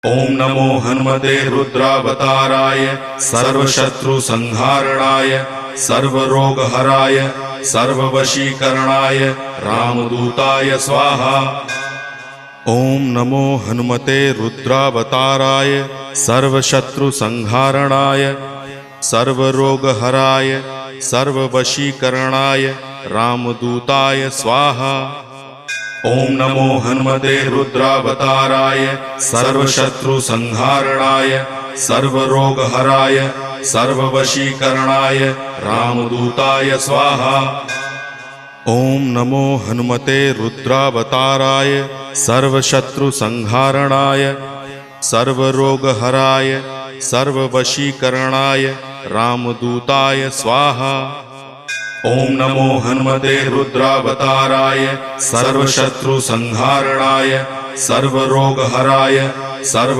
ओम नमो हनुमते रुद्रावताराय सर्वशत्रुसंहारणाय सर्वरोगहराय सर्ववशीकरणाय रामदूताय स्वाहा। ओम नमो हनुमते रुद्रावताराय सर्वशत्रुसंहारणाय सर्वरोगहराय सर्ववशीकरणाय रामदूताय स्वाहा। ओम नमो हनुमते रुद्रावताराय सर्वशत्रुसंहारणाय सर्वरोगहराय सर्ववशीकरणाय रामदूताय स्वाहा। ओम नमो हनुमते रुद्रावताराय सर्वशत्रुसंहारणाय सर्वरोगहराय सर्ववशीकरणाय रामदूताय स्वाहा। ओम नमो हनुमते रुद्रावताराय सर्वशत्रुसंहारणाय सर्वरोगहराय सर्व